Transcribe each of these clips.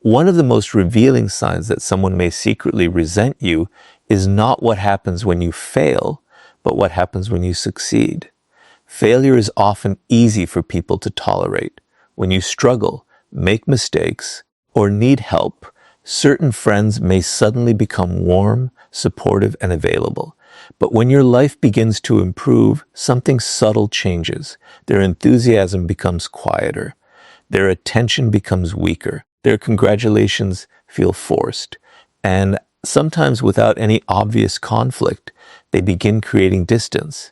One of the most revealing signs that someone may secretly resent you is not what happens when you fail, but what happens when you succeed. Failure is often easy for people to tolerate. When you struggle, make mistakes, or need help, certain friends may suddenly become warm, supportive, and available. But when your life begins to improve, something subtle changes. Their enthusiasm becomes quieter. Their attention becomes weaker. Their congratulations feel forced. And sometimes without any obvious conflict, they begin creating distance.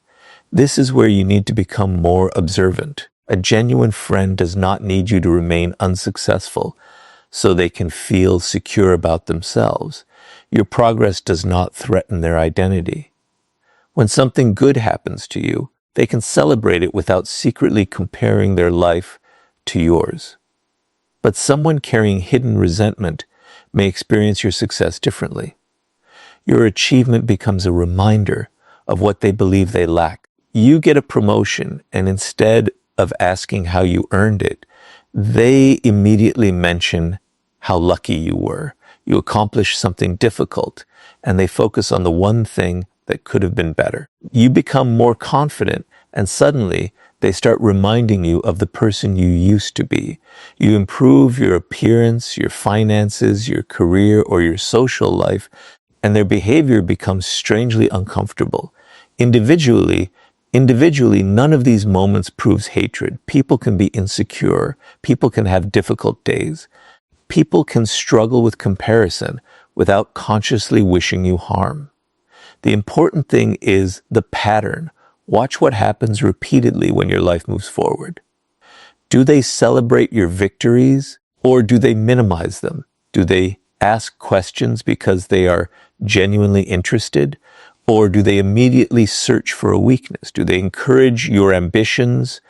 This is where you need to become more observant. A genuine friend does not need you to remain unsuccessful so they can feel secure about themselves. Your progress does not threaten their identity. When something good happens to you, they can celebrate it without secretly comparing their life to yours. But someone carrying hidden resentment may experience your success differently. Your achievement becomes a reminder of what they believe they lack. You get a promotion, and instead of asking how you earned it, they immediately mention how lucky you were. You accomplished something difficult, and they focus on the one thing that could have been better. You become more confident, and suddenly they start reminding you of the person you used to be. You improve your appearance, your finances, your career, or your social life, and their behavior becomes strangely uncomfortable. Individually, none of these moments proves hatred. People can be insecure. People can have difficult days. People can struggle with comparison without consciously wishing you harm. The important thing is the pattern. Watch what happens repeatedly when your life moves forward. Do they celebrate your victories, or do they minimize them? Do they ask questions because they are genuinely interested? Or do they immediately search for a weakness? Do they encourage your ambitions?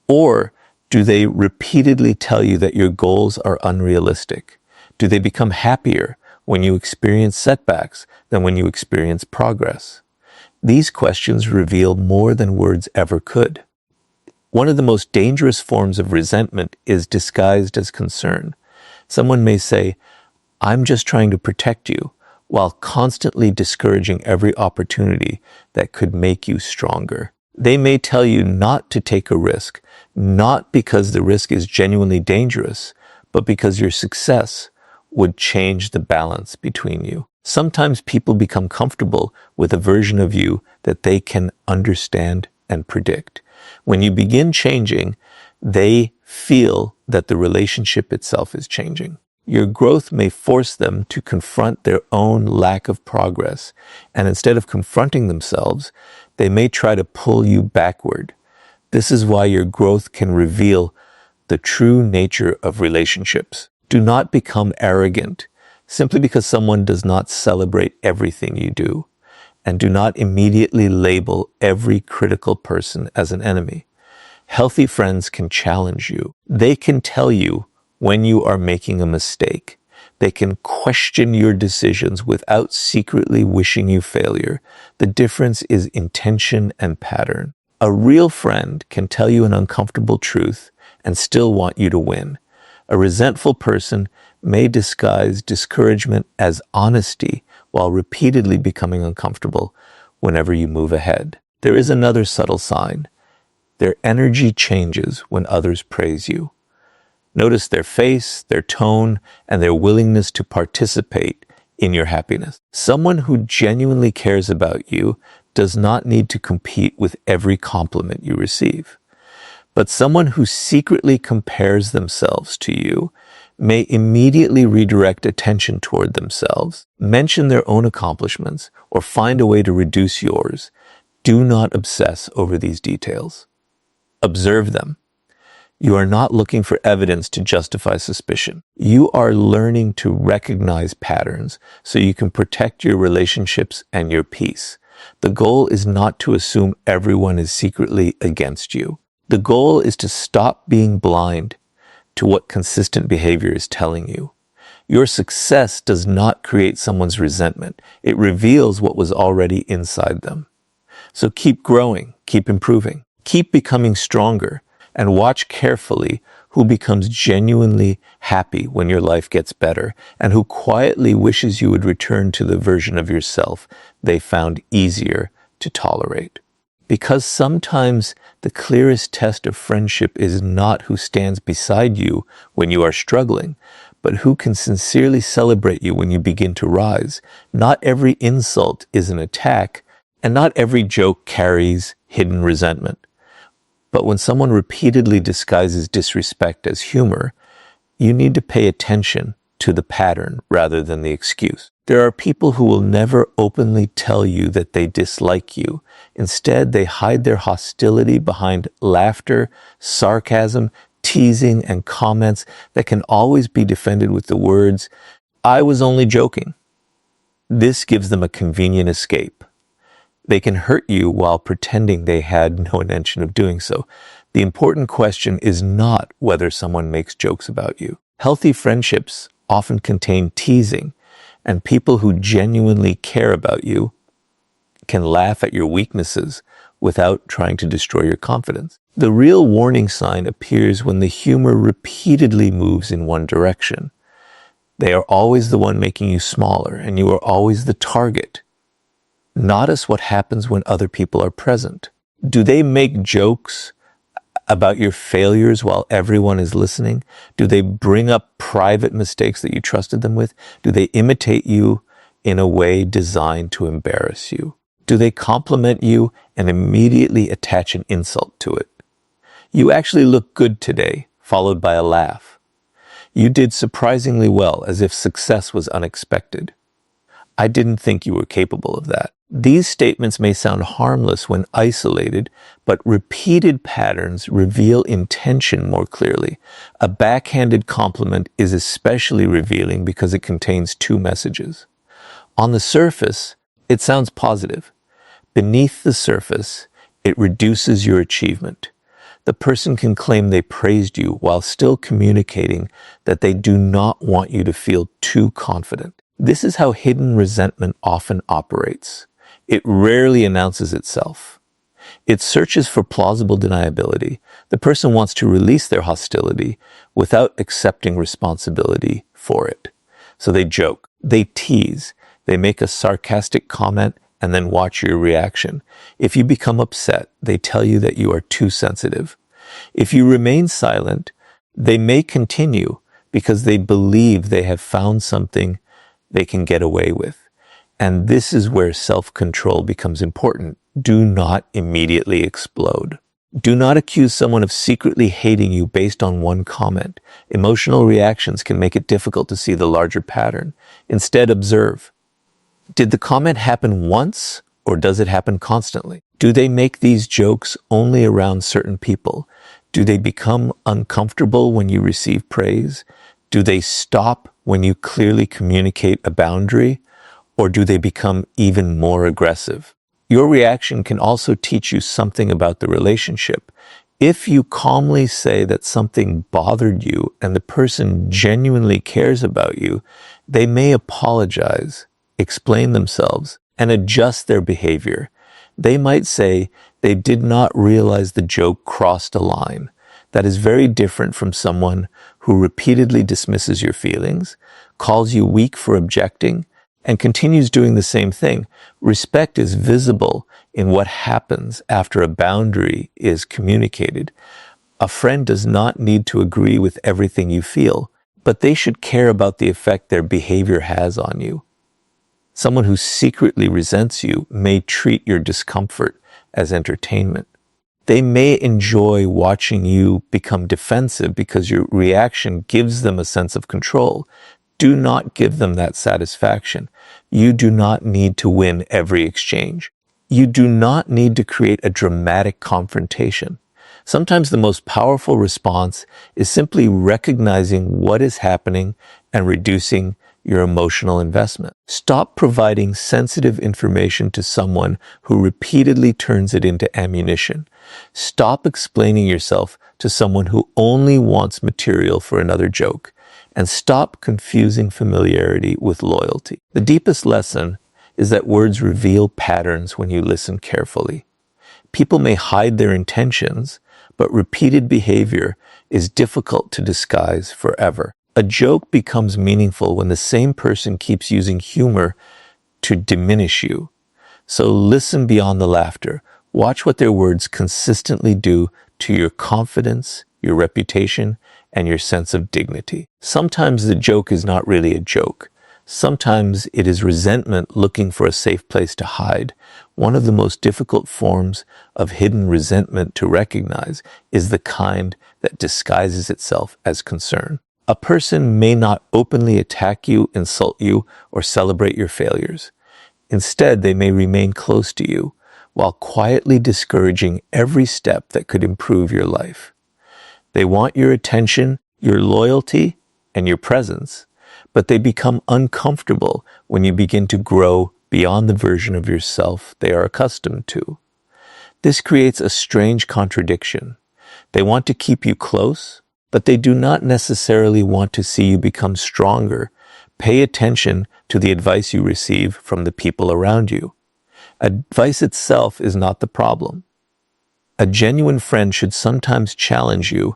Or do they repeatedly tell you that your goals are unrealistic? Do they become happier when you experience setbacks than when you experience progress? These questions reveal more than words ever could. One of the most dangerous forms of resentment is disguised as concern. Someone may say, "I'm just trying to protect you," while constantly discouraging every opportunity that could make you stronger. They may tell you not to take a risk, not because the risk is genuinely dangerous, but because your success would change the balance between you. Sometimes people become comfortable with a version of you that they can understand and predict. When you begin changing, they feel that the relationship itself is changing. Your growth may force them to confront their own lack of progress, and instead of confronting themselves, they may try to pull you backward. This is why your growth can reveal the true nature of relationships. Do not become arrogant simply because someone does not celebrate everything you do, and do not immediately label every critical person as an enemy. Healthy friends can challenge you. They can tell you when you are making a mistake. They can question your decisions without secretly wishing you failure. The difference is intention and pattern. A real friend can tell you an uncomfortable truth and still want you to win. A resentful person may disguise discouragement as honesty while repeatedly becoming uncomfortable whenever you move ahead. There is another subtle sign. Their energy changes when others praise you. Notice their face, their tone, and their willingness to participate in your happiness. Someone who genuinely cares about you does not need to compete with every compliment you receive. But someone who secretly compares themselves to you may immediately redirect attention toward themselves, mention their own accomplishments, or find a way to reduce yours. Do not obsess over these details. Observe them. You are not looking for evidence to justify suspicion. You are learning to recognize patterns so you can protect your relationships and your peace. The goal is not to assume everyone is secretly against you. The goal is to stop being blind to what consistent behavior is telling you. Your success does not create someone's resentment. It reveals what was already inside them. So keep growing, keep improving, keep becoming stronger, and watch carefully who becomes genuinely happy when your life gets better, and who quietly wishes you would return to the version of yourself they found easier to tolerate. Because sometimes the clearest test of friendship is not who stands beside you when you are struggling, but who can sincerely celebrate you when you begin to rise. Not every insult is an attack, and not every joke carries hidden resentment. But when someone repeatedly disguises disrespect as humor, you need to pay attention to the pattern rather than the excuse. There are people who will never openly tell you that they dislike you. Instead, they hide their hostility behind laughter, sarcasm, teasing, and comments that can always be defended with the words, "I was only joking." This gives them a convenient escape. They can hurt you while pretending they had no intention of doing so. The important question is not whether someone makes jokes about you. Healthy friendships often contain teasing, and people who genuinely care about you can laugh at your weaknesses without trying to destroy your confidence. The real warning sign appears when the humor repeatedly moves in one direction. They are always the one making you smaller, and you are always the target. Notice what happens when other people are present. Do they make jokes about your failures while everyone is listening? Do they bring up private mistakes that you trusted them with? Do they imitate you in a way designed to embarrass you? Do they compliment you and immediately attach an insult to it? "You actually look good today," followed by a laugh. "You did surprisingly well," as if success was unexpected. "I didn't think you were capable of that." These statements may sound harmless when isolated, but repeated patterns reveal intention more clearly. A backhanded compliment is especially revealing because it contains two messages. On the surface, it sounds positive. Beneath the surface, it reduces your achievement. The person can claim they praised you while still communicating that they do not want you to feel too confident. This is how hidden resentment often operates. It rarely announces itself. It searches for plausible deniability. The person wants to release their hostility without accepting responsibility for it. So they joke, they tease, they make a sarcastic comment, and then watch your reaction. If you become upset, they tell you that you are too sensitive. If you remain silent, they may continue because they believe they have found something they can get away with. And this is where self-control becomes important. Do not immediately explode. Do not accuse someone of secretly hating you based on one comment. Emotional reactions can make it difficult to see the larger pattern. Instead, observe. Did the comment happen once, or does it happen constantly? Do they make these jokes only around certain people? Do they become uncomfortable when you receive praise? Do they stop when you clearly communicate a boundary? Or do they become even more aggressive? Your reaction can also teach you something about the relationship. If you calmly say that something bothered you and the person genuinely cares about you, they may apologize, explain themselves, and adjust their behavior. They might say they did not realize the joke crossed a line. That is very different from someone who repeatedly dismisses your feelings, calls you weak for objecting, and continues doing the same thing. Respect is visible in what happens after a boundary is communicated. A friend does not need to agree with everything you feel, but they should care about the effect their behavior has on you. Someone who secretly resents you may treat your discomfort as entertainment. They may enjoy watching you become defensive because your reaction gives them a sense of control. Do not give them that satisfaction. You do not need to win every exchange. You do not need to create a dramatic confrontation. Sometimes the most powerful response is simply recognizing what is happening and reducing your emotional investment. Stop providing sensitive information to someone who repeatedly turns it into ammunition. Stop explaining yourself to someone who only wants material for another joke. And stop confusing familiarity with loyalty. The deepest lesson is that words reveal patterns when you listen carefully. People may hide their intentions, but repeated behavior is difficult to disguise forever. A joke becomes meaningful when the same person keeps using humor to diminish you. So listen beyond the laughter. Watch what their words consistently do to your confidence, your reputation, and your sense of dignity. Sometimes the joke is not really a joke. Sometimes it is resentment looking for a safe place to hide. One of the most difficult forms of hidden resentment to recognize is the kind that disguises itself as concern. A person may not openly attack you, insult you, or celebrate your failures. Instead, they may remain close to you while quietly discouraging every step that could improve your life. They want your attention, your loyalty, and your presence, but they become uncomfortable when you begin to grow beyond the version of yourself they are accustomed to. This creates a strange contradiction. They want to keep you close, but they do not necessarily want to see you become stronger. Pay attention to the advice you receive from the people around you. Advice itself is not the problem. A genuine friend should sometimes challenge you,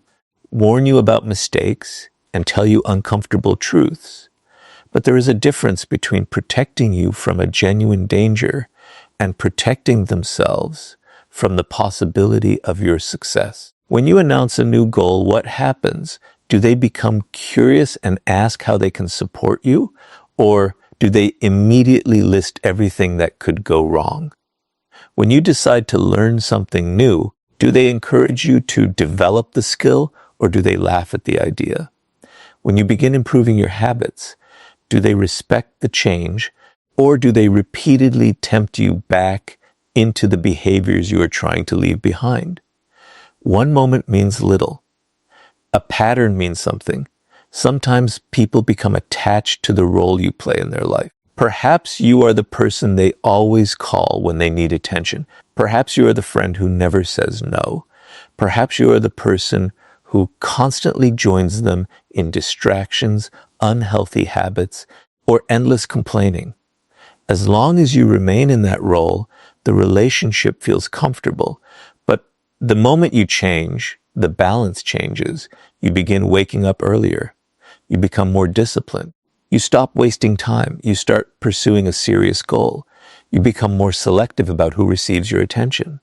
warn you about mistakes, and tell you uncomfortable truths. But there is a difference between protecting you from a genuine danger and protecting themselves from the possibility of your success. When you announce a new goal, what happens? Do they become curious and ask how they can support you? Or do they immediately list everything that could go wrong? When you decide to learn something new, do they encourage you to develop the skill, or do they laugh at the idea? When you begin improving your habits, do they respect the change, or do they repeatedly tempt you back into the behaviors you are trying to leave behind? One moment means little. A pattern means something. Sometimes people become attached to the role you play in their life. Perhaps you are the person they always call when they need attention. Perhaps you are the friend who never says no. Perhaps you are the person who constantly joins them in distractions, unhealthy habits, or endless complaining. As long as you remain in that role, the relationship feels comfortable. But the moment you change, the balance changes. You begin waking up earlier. You become more disciplined. You stop wasting time. You start pursuing a serious goal. You become more selective about who receives your attention.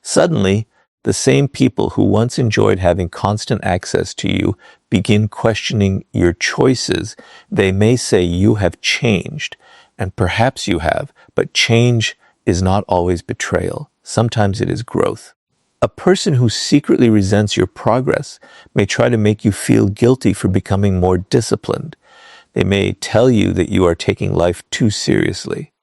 Suddenly, the same people who once enjoyed having constant access to you begin questioning your choices. They may say you have changed, and perhaps you have, but change is not always betrayal. Sometimes it is growth. A person who secretly resents your progress may try to make you feel guilty for becoming more disciplined. They may tell you that you are taking life too seriously.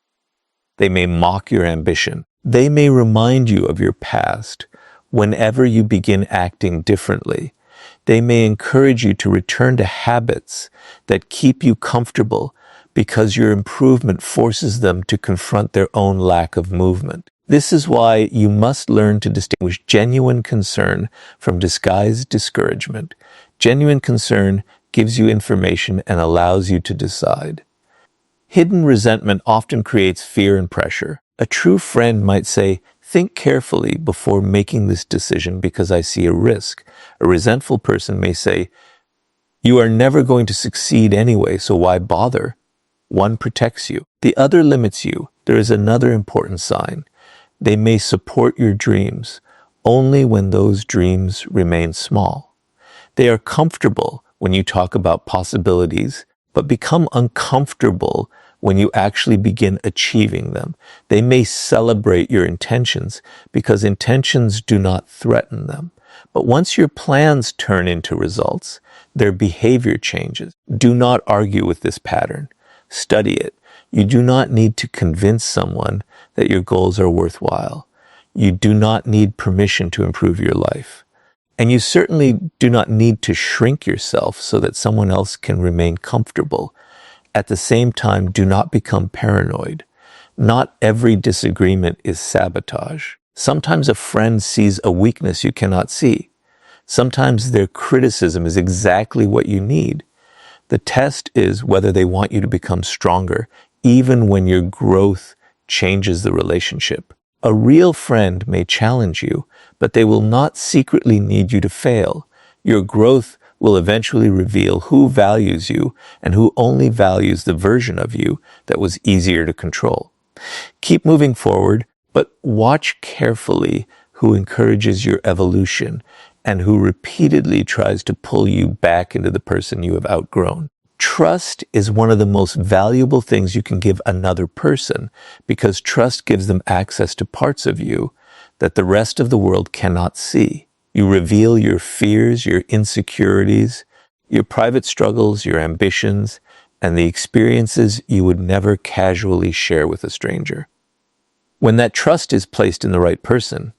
They may mock your ambition. They may remind you of your past whenever you begin acting differently. They may encourage you to return to habits that keep you comfortable because your improvement forces them to confront their own lack of movement. This is why you must learn to distinguish genuine concern from disguised discouragement. Genuine concern gives you information and allows you to decide. Hidden resentment often creates fear and pressure. A true friend might say, "Think carefully before making this decision because I see a risk." A resentful person may say, "You are never going to succeed anyway, so why bother?" One protects you. The other limits you. There is another important sign. They may support your dreams only when those dreams remain small. They are comfortable when you talk about possibilities, but become uncomfortable when you actually begin achieving them. They may celebrate your intentions because intentions do not threaten them. But once your plans turn into results, their behavior changes. Do not argue with this pattern. Study it. You do not need to convince someone that your goals are worthwhile. You do not need permission to improve your life. And you certainly do not need to shrink yourself so that someone else can remain comfortable. At the same time, do not become paranoid. Not every disagreement is sabotage. Sometimes a friend sees a weakness you cannot see. Sometimes their criticism is exactly what you need. The test is whether they want you to become stronger, even when your growth changes the relationship. A real friend may challenge you, but they will not secretly need you to fail. Your growth will eventually reveal who values you and who only values the version of you that was easier to control. Keep moving forward, but watch carefully who encourages your evolution and who repeatedly tries to pull you back into the person you have outgrown. Trust is one of the most valuable things you can give another person because trust gives them access to parts of you that the rest of the world cannot see. You reveal your fears, your insecurities, your private struggles, your ambitions, and the experiences you would never casually share with a stranger. When that trust is placed in the right person,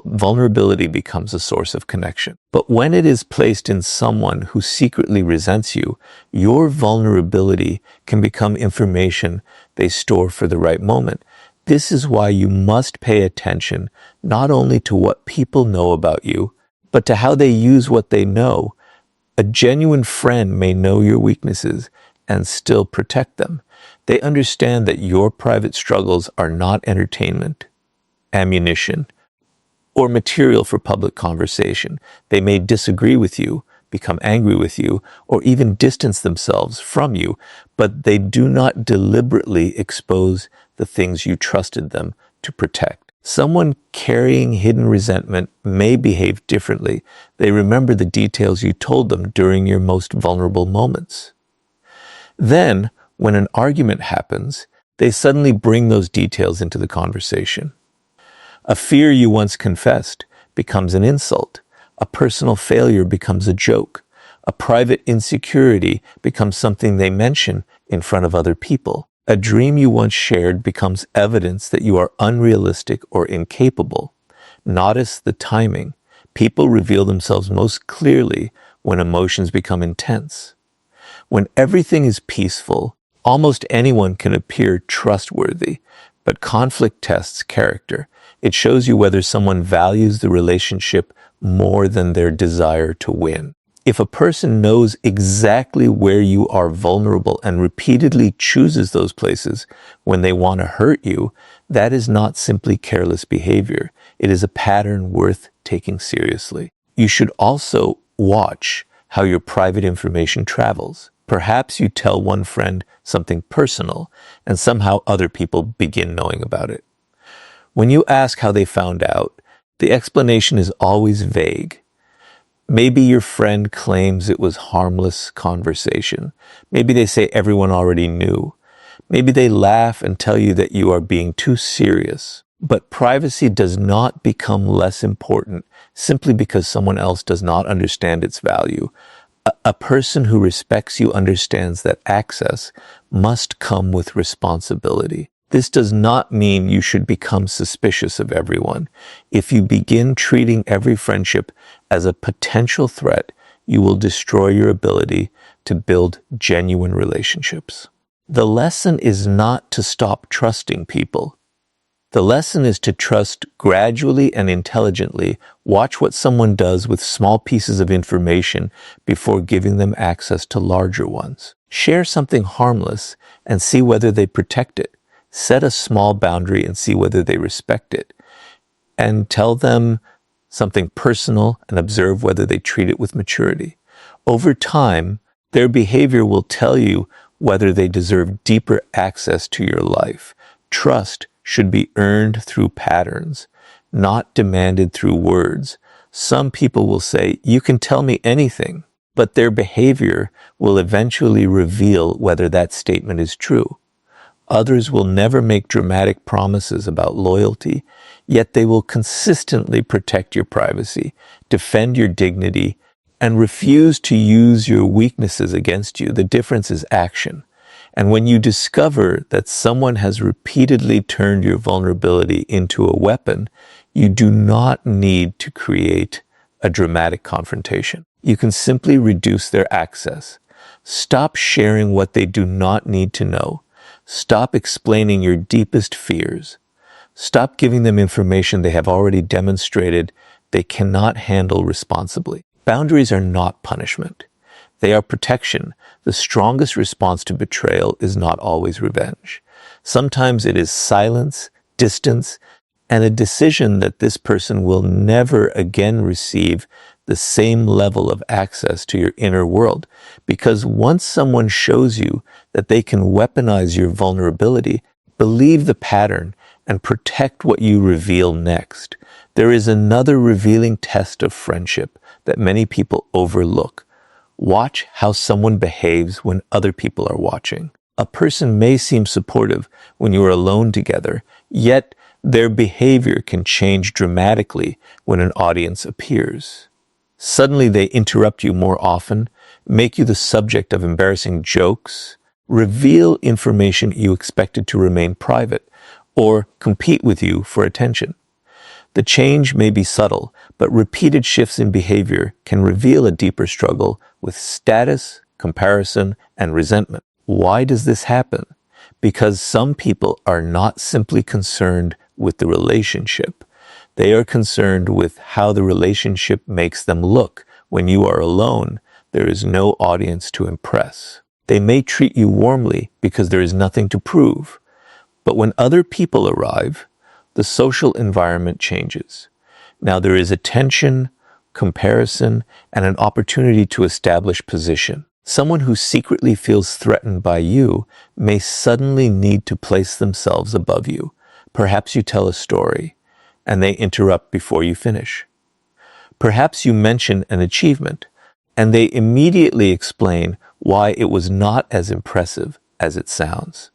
vulnerability becomes a source of connection. But when it is placed in someone who secretly resents you, your vulnerability can become information they store for the right moment. This is why you must pay attention not only to what people know about you, but to how they use what they know. A genuine friend may know your weaknesses and still protect them. They understand that your private struggles are not entertainment, ammunition, or material for public conversation. They may disagree with you, become angry with you, or even distance themselves from you, but they do not deliberately expose the things you trusted them to protect. Someone carrying hidden resentment may behave differently. They remember the details you told them during your most vulnerable moments. Then, when an argument happens, they suddenly bring those details into the conversation. A fear you once confessed becomes an insult. A personal failure becomes a joke. A private insecurity becomes something they mention in front of other people. A dream you once shared becomes evidence that you are unrealistic or incapable. Notice the timing. People reveal themselves most clearly when emotions become intense. When everything is peaceful, almost anyone can appear trustworthy, but conflict tests character. It shows you whether someone values the relationship more than their desire to win. If a person knows exactly where you are vulnerable and repeatedly chooses those places when they want to hurt you, that is not simply careless behavior. It is a pattern worth taking seriously. You should also watch how your private information travels. Perhaps you tell one friend something personal, and somehow other people begin knowing about it. When you ask how they found out, the explanation is always vague. Maybe your friend claims it was harmless conversation. Maybe they say everyone already knew. Maybe they laugh and tell you that you are being too serious. But privacy does not become less important simply because someone else does not understand its value. A person who respects you understands that access must come with responsibility. This does not mean you should become suspicious of everyone. If you begin treating every friendship as a potential threat, you will destroy your ability to build genuine relationships. The lesson is not to stop trusting people. The lesson is to trust gradually and intelligently. Watch what someone does with small pieces of information before giving them access to larger ones. Share something harmless and see whether they protect it. Set a small boundary and see whether they respect it. And tell them something personal and observe whether they treat it with maturity. Over time, their behavior will tell you whether they deserve deeper access to your life. Trust should be earned through patterns, not demanded through words. Some people will say, "You can tell me anything," but their behavior will eventually reveal whether that statement is true. Others will never make dramatic promises about loyalty, yet they will consistently protect your privacy, defend your dignity, and refuse to use your weaknesses against you. The difference is action. And when you discover that someone has repeatedly turned your vulnerability into a weapon, you do not need to create a dramatic confrontation. You can simply reduce their access. Stop sharing what they do not need to know. Stop explaining your deepest fears. Stop giving them information they have already demonstrated they cannot handle responsibly. Boundaries are not punishment. They are protection. The strongest response to betrayal is not always revenge. Sometimes it is silence, distance, and a decision that this person will never again receive the same level of access to your inner world. Because once someone shows you that they can weaponize your vulnerability, believe the pattern and protect what you reveal next. There is another revealing test of friendship that many people overlook. Watch how someone behaves when other people are watching. A person may seem supportive when you are alone together, yet their behavior can change dramatically when an audience appears. Suddenly they interrupt you more often, make you the subject of embarrassing jokes, reveal information you expected to remain private, or compete with you for attention. The change may be subtle, but repeated shifts in behavior can reveal a deeper struggle with status, comparison, and resentment. Why does this happen? Because some people are not simply concerned with the relationship. They are concerned with how the relationship makes them look. When you are alone, there is no audience to impress. They may treat you warmly because there is nothing to prove. But when other people arrive, the social environment changes. Now there is attention, comparison, and an opportunity to establish position. Someone who secretly feels threatened by you may suddenly need to place themselves above you. Perhaps you tell a story, and they interrupt before you finish. Perhaps you mention an achievement, and they immediately explain why it was not as impressive as it sounds.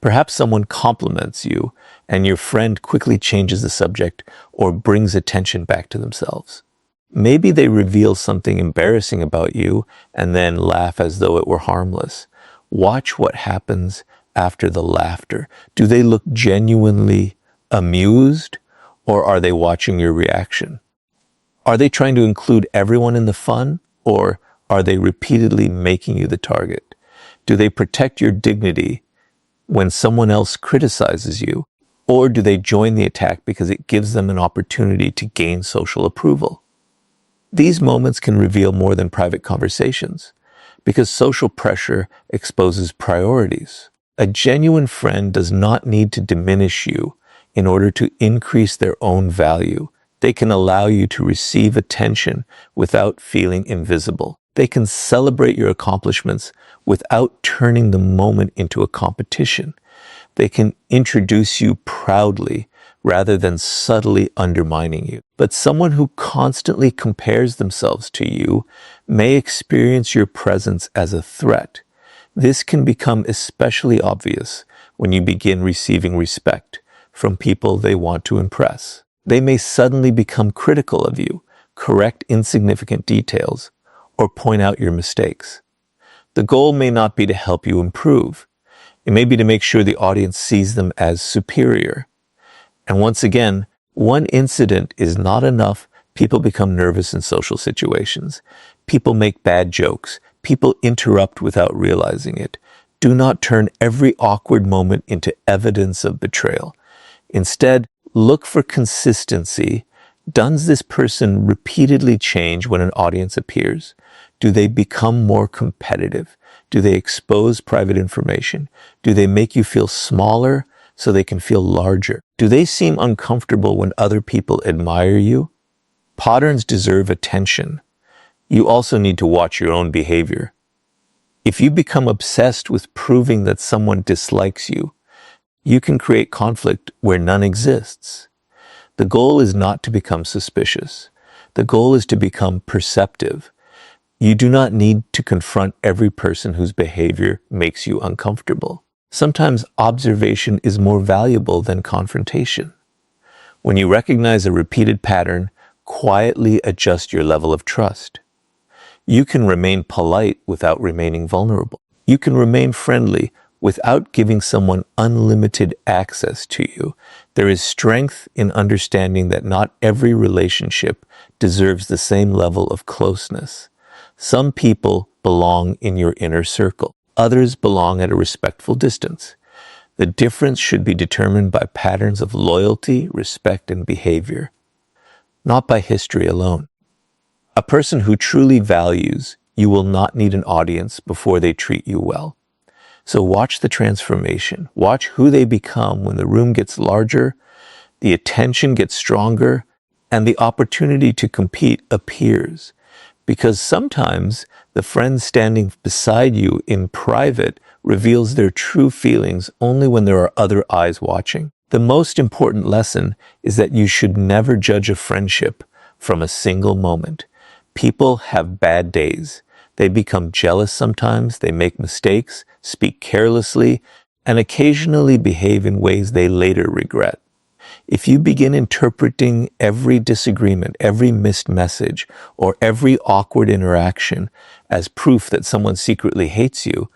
Perhaps someone compliments you, and your friend quickly changes the subject or brings attention back to themselves. Maybe they reveal something embarrassing about you and then laugh as though it were harmless. Watch what happens after the laughter. Do they look genuinely amused, or are they watching your reaction? Are they trying to include everyone in the fun, or are they repeatedly making you the target? Do they protect your dignity when someone else criticizes you, or do they join the attack because it gives them an opportunity to gain social approval? These moments can reveal more than private conversations, because social pressure exposes priorities. A genuine friend does not need to diminish you in order to increase their own value. They can allow you to receive attention without feeling invisible. They can celebrate your accomplishments without turning the moment into a competition. They can introduce you proudly rather than subtly undermining you. But someone who constantly compares themselves to you may experience your presence as a threat. This can become especially obvious when you begin receiving respect from people they want to impress. They may suddenly become critical of you, correct insignificant details, or point out your mistakes. The goal may not be to help you improve. It may be to make sure the audience sees them as superior. And once again, one incident is not enough. People become nervous in social situations. People make bad jokes. People interrupt without realizing it. Do not turn every awkward moment into evidence of betrayal. Instead, look for consistency. Does this person repeatedly change when an audience appears? Do they become more competitive? Do they expose private information? Do they make you feel smaller so they can feel larger? Do they seem uncomfortable when other people admire you? Patterns deserve attention. You also need to watch your own behavior. If you become obsessed with proving that someone dislikes you, you can create conflict where none exists. The goal is not to become suspicious. The goal is to become perceptive. You do not need to confront every person whose behavior makes you uncomfortable. Sometimes observation is more valuable than confrontation. When you recognize a repeated pattern, quietly adjust your level of trust. You can remain polite without remaining vulnerable. You can remain friendly without giving someone unlimited access to you. There is strength in understanding that not every relationship deserves the same level of closeness. Some people belong in your inner circle. Others belong at a respectful distance. The difference should be determined by patterns of loyalty, respect, and behavior, not by history alone. A person who truly values you will not need an audience before they treat you well. So watch the transformation. Watch who they become when the room gets larger, the attention gets stronger, and the opportunity to compete appears. Because sometimes the friend standing beside you in private reveals their true feelings only when there are other eyes watching. The most important lesson is that you should never judge a friendship from a single moment. People have bad days. They become jealous sometimes, they make mistakes, speak carelessly, and occasionally behave in ways they later regret. If you begin interpreting every disagreement, every missed message, or every awkward interaction as proof that someone secretly hates you,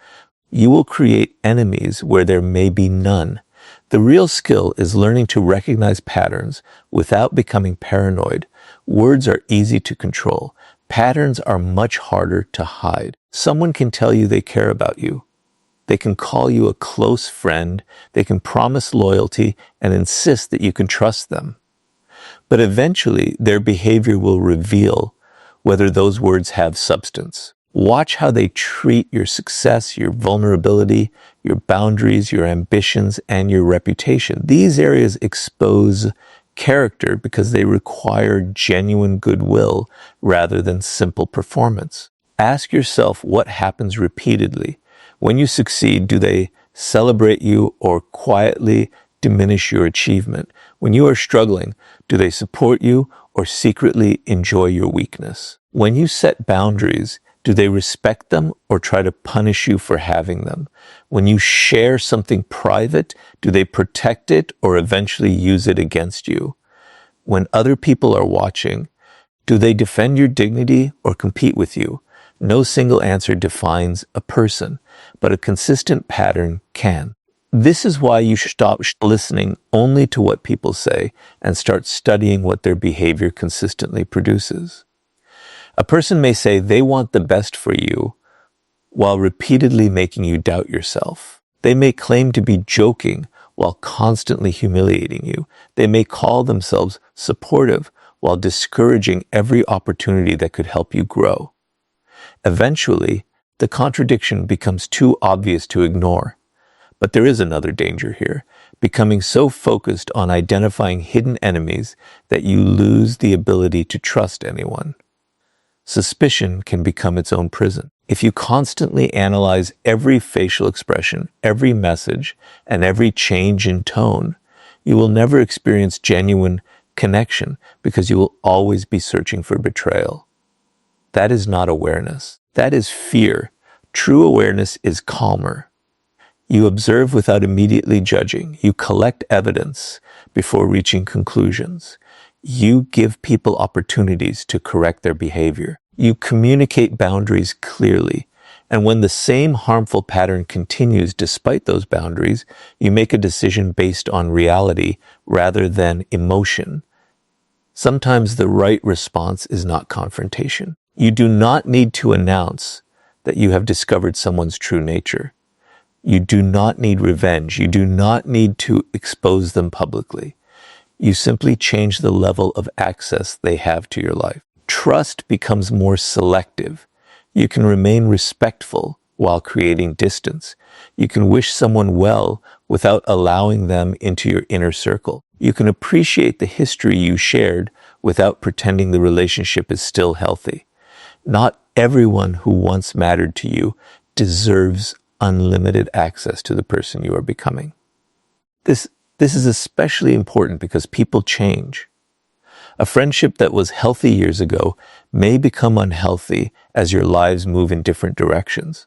you will create enemies where there may be none. The real skill is learning to recognize patterns without becoming paranoid. Words are easy to control. Patterns are much harder to hide. Someone can tell you they care about you. They can call you a close friend. They can promise loyalty and insist that you can trust them. But eventually, their behavior will reveal whether those words have substance. Watch how they treat your success, your vulnerability, your boundaries, your ambitions, and your reputation. These areas expose character because they require genuine goodwill rather than simple performance. Ask yourself what happens repeatedly. When you succeed, do they celebrate you or quietly diminish your achievement? When you are struggling, do they support you or secretly enjoy your weakness? When you set boundaries, do they respect them or try to punish you for having them? When you share something private, do they protect it or eventually use it against you? When other people are watching, do they defend your dignity or compete with you? No single answer defines a person, but a consistent pattern can. This is why you should stop listening only to what people say and start studying what their behavior consistently produces. A person may say they want the best for you while repeatedly making you doubt yourself. They may claim to be joking while constantly humiliating you. They may call themselves supportive while discouraging every opportunity that could help you grow. Eventually, the contradiction becomes too obvious to ignore. But there is another danger here, becoming so focused on identifying hidden enemies that you lose the ability to trust anyone. Suspicion can become its own prison. If you constantly analyze every facial expression, every message, and every change in tone, you will never experience genuine connection because you will always be searching for betrayal. That is not awareness. That is fear. True awareness is calmer. You observe without immediately judging. You collect evidence before reaching conclusions. You give people opportunities to correct their behavior. You communicate boundaries clearly. And when the same harmful pattern continues despite those boundaries, you make a decision based on reality rather than emotion. Sometimes the right response is not confrontation. You do not need to announce that you have discovered someone's true nature. You do not need revenge. You do not need to expose them publicly. You simply change the level of access they have to your life. Trust becomes more selective. You can remain respectful while creating distance. You can wish someone well without allowing them into your inner circle. You can appreciate the history you shared without pretending the relationship is still healthy. Not everyone who once mattered to you deserves unlimited access to the person you are becoming. This is especially important because people change. A friendship that was healthy years ago may become unhealthy as your lives move in different directions.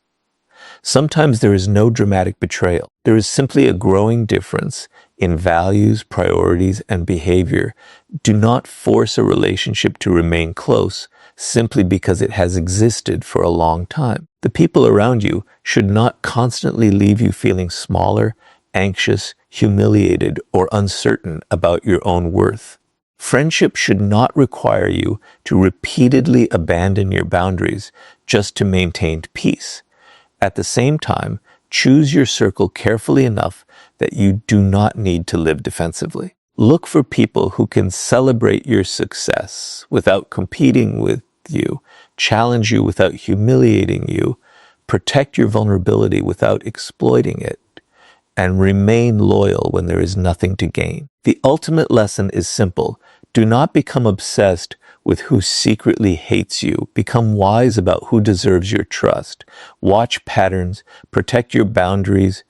Sometimes there is no dramatic betrayal. There is simply a growing difference in values, priorities, and behavior. Do not force a relationship to remain close simply because it has existed for a long time. The people around you should not constantly leave you feeling smaller, anxious, humiliated, or uncertain about your own worth. Friendship should not require you to repeatedly abandon your boundaries just to maintain peace. At the same time, choose your circle carefully enough that you do not need to live defensively. Look for people who can celebrate your success without competing with you, challenge you without humiliating you, protect your vulnerability without exploiting it, and remain loyal when there is nothing to gain. The ultimate lesson is simple. Do not become obsessed with who secretly hates you. Become wise about who deserves your trust. Watch patterns, protect your boundaries,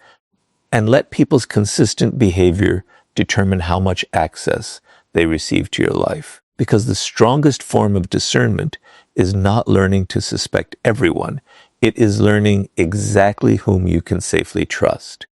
and let people's consistent behavior determine how much access they receive to your life. Because the strongest form of discernment is not learning to suspect everyone. It is learning exactly whom you can safely trust.